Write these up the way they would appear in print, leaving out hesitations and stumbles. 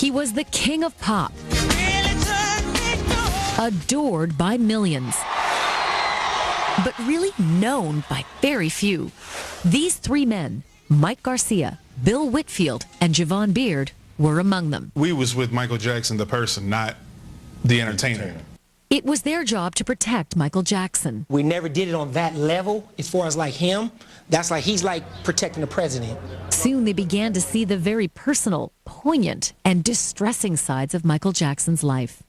He was the king of pop, adored by millions, but really known by very few. These three men, Mike Garcia, Bill Whitfield, and Javon Beard, were among them. We was with Michael Jackson, the person, not the entertainer. It was their job to protect Michael Jackson. We never did it on that level as far as like him. That's like he's like protecting the president. Soon they began to see the very personal, poignant, and distressing sides of Michael Jackson's life.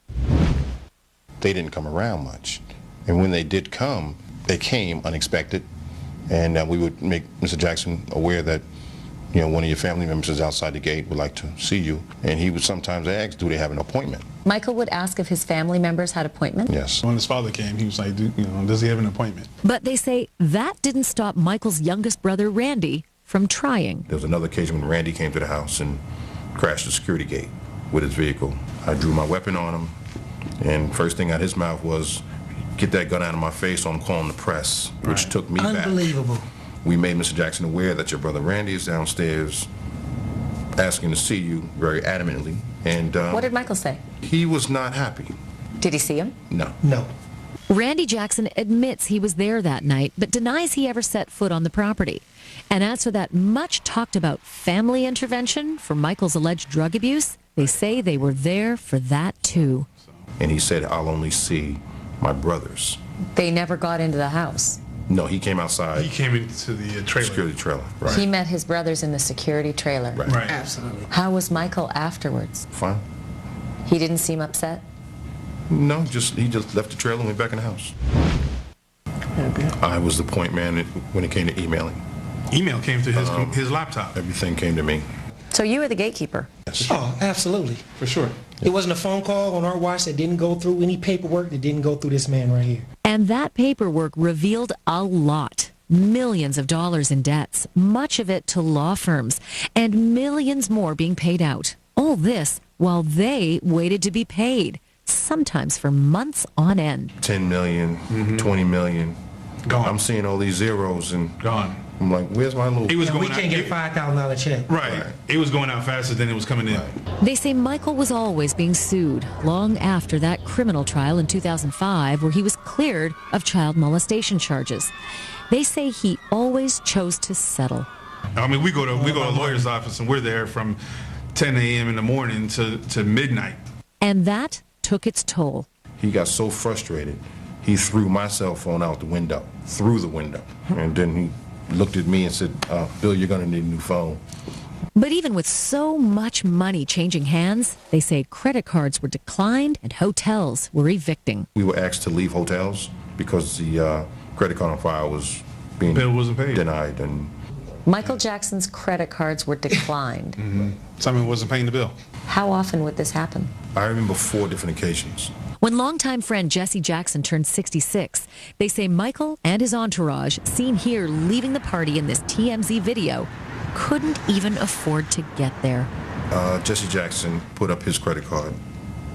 They didn't come around much. And when they did come, they came unexpected. And we would make Mr. Jackson aware that, you know, one of your family members is outside the gate, would like to see you. And he would sometimes ask, do they have an appointment? Michael would ask if his family members had appointments? Yes. When his father came, he was like, does he have an appointment? But they say that didn't stop Michael's youngest brother, Randy, from trying. There was another occasion when Randy came to the house and crashed the security gate with his vehicle. I drew my weapon on him, and first thing out of his mouth was, get that gun out of my face, or I'm calling the press, which took me back. Unbelievable. We made Mr. Jackson aware that your brother Randy is downstairs asking to see you very adamantly. And What did Michael say? he was not happy. Did he see him? No. No. Randy Jackson admits he was there that night, but denies he ever set foot on the property. And as for that much talked about family intervention for Michael's alleged drug abuse, they say they were there for that too. And he said, I'll only see my brothers. They never got into the house. No, he came outside. He came into the trailer. Security trailer, right. He met his brothers in the security trailer. Right. Absolutely. How was Michael afterwards? Fine. He didn't seem upset? No, he just left the trailer and went back in the house. I was the point man when it came to emailing. Email came to his laptop. Everything came to me. So you were the gatekeeper? Yes. Oh, absolutely. For sure. It wasn't a phone call on our watch that didn't go through any paperwork that didn't go through this man right here. And that paperwork revealed a lot. Millions of dollars in debts, much of it to law firms, and millions more being paid out. All this while they waited to be paid, sometimes for months on end. 10 million, 20 million. Gone. I'm seeing all these zeros and Gone. I'm like, where's my little... He was And we going can't out, get a $5,000 check. Right. It was going out faster than it was coming in. They say Michael was always being sued, long after that criminal trial in 2005 where he was cleared of child molestation charges. They say he always chose to settle. I mean, we go to a lawyer's office and we're there from 10 a.m. in the morning to midnight. And that took its toll. He got so frustrated, he threw my cell phone out the window, through the window. And then he looked at me and said, Bill, you're going to need a new phone. But even with so much money changing hands, they say credit cards were declined and hotels were evicting. We were asked to leave hotels because the credit card on file was being Bill wasn't paid. denied. And Michael Jackson's credit cards were declined. Someone wasn't paying the bill. How often would this happen? I remember 4 different occasions. When longtime friend Jesse Jackson turned 66, they say Michael and his entourage, seen here leaving the party in this TMZ video, couldn't even afford to get there. Jesse Jackson put up his credit card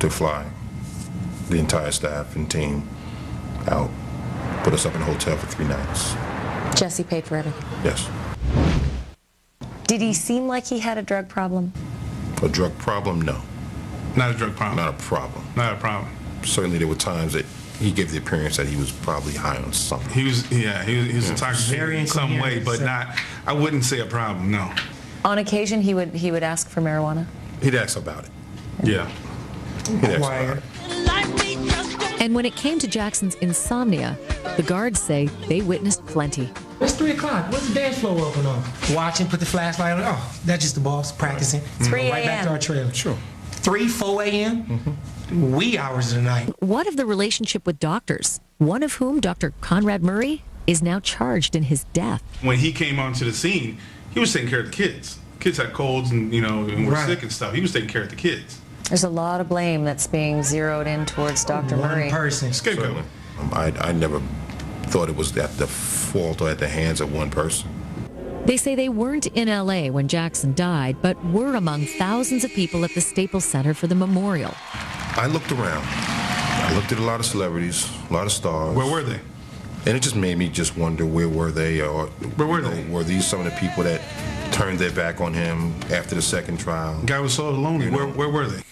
to fly the entire staff and team out, put us up in a hotel for 3 nights. Jesse paid for everything. Yes. Did he seem like he had a drug problem? A drug problem? No. Not a drug problem. Not a problem. Not a problem. Certainly there were times that he gave the appearance that he was probably high on something. He was intoxicated Very in some way, but incoherent. I wouldn't say a problem, no. On occasion, he would ask for marijuana? He'd ask about it. Yeah. He'd ask about it. And when it came to Jackson's insomnia, the guards say they witnessed plenty. It's 3 o'clock. What's the dance floor open on? Watching, put the flashlight on. Oh, that's just the boss practicing. 3 Right back to a.m. our trailer. Sure. 3, 4 a.m. Wee hours of the night. What of the relationship with doctors, one of whom, Dr. Conrad Murray, is now charged in his death? When he came onto the scene, he was taking care of the kids. Kids had colds and were Right. sick and stuff. He was taking care of the kids. There's a lot of blame that's being zeroed in towards Dr. Murray. One person. Scapegoat. I never thought it was at the fault or at the hands of one person. They say they weren't in L.A. when Jackson died, but were among thousands of people at the Staples Center for the memorial. I looked around. I looked at a lot of celebrities, a lot of stars. Where were they? And it just made me just wonder, where were they? Or Where were they? Were these some of the people that turned their back on him after the second trial. Guy was so lonely. You know. Where were they? And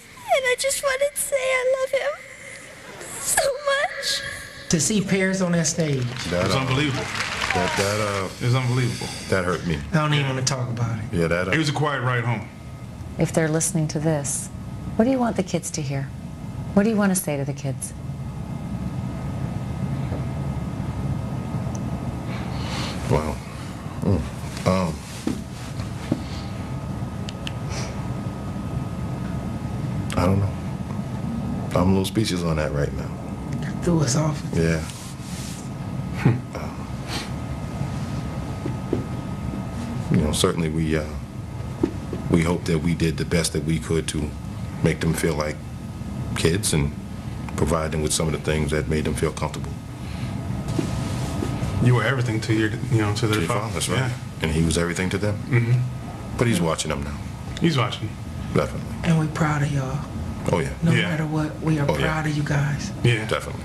I just wanted to say I love him so much. To see Paris on that stage, It was unbelievable. It was unbelievable. That hurt me. I don't even want to talk about it. Yeah, that. It was a quiet ride home. If they're listening to this, what do you want the kids to hear? What do you want to say to the kids? Wow. I don't know. I'm a little speechless on that right now. Threw us off. Yeah. You know, certainly we hope that we did the best that we could to make them feel like kids and provide them with some of the things that made them feel comfortable. You were everything to your, to their father. That's right. Yeah. And he was everything to them. Mm-hmm. But he's watching them now. He's watching. Definitely. And we're proud of y'all. Oh, yeah. No Yeah. matter what, we are Oh, yeah. proud of you guys. Yeah. Definitely.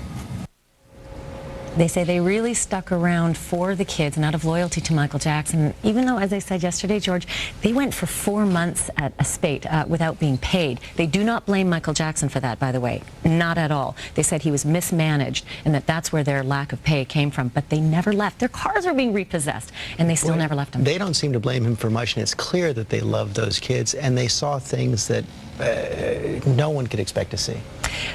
They say they really stuck around for the kids and out of loyalty to Michael Jackson, even though, as I said yesterday, George, they went for 4 months at a spate without being paid. They do not blame Michael Jackson for that, by the way. Not at all. They said he was mismanaged and that's where their lack of pay came from. But they never left. Their cars are being repossessed, and they still never left him. They don't seem to blame him for much, and it's clear that they loved those kids, and they saw things that no one could expect to see.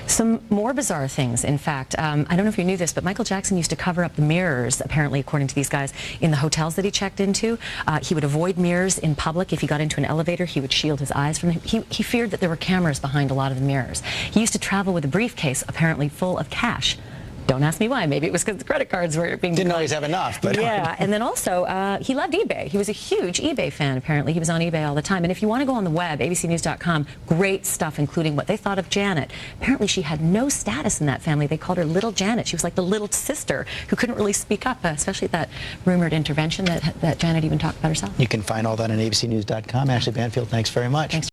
Some more bizarre things, in fact. I don't know if you knew this, but Michael Jackson used to cover up the mirrors, apparently, according to these guys, in the hotels that he checked into. He would avoid mirrors in public. If he got into an elevator, he would shield his eyes from them. He feared that there were cameras behind a lot of the mirrors. He used to travel with a briefcase, apparently full of cash. Don't ask me why. Maybe it was because the credit cards were being Didn't always have enough, but yeah. And then also, he loved eBay. He was a huge eBay fan, apparently. He was on eBay all the time. And if you want to go on the web, abcnews.com, great stuff, including what they thought of Janet. Apparently, she had no status in that family. They called her Little Janet. She was like the little sister who couldn't really speak up, especially at that rumored intervention that Janet even talked about herself. you can find all that on abcnews.com. Ashley Banfield, thanks very much. Thanks.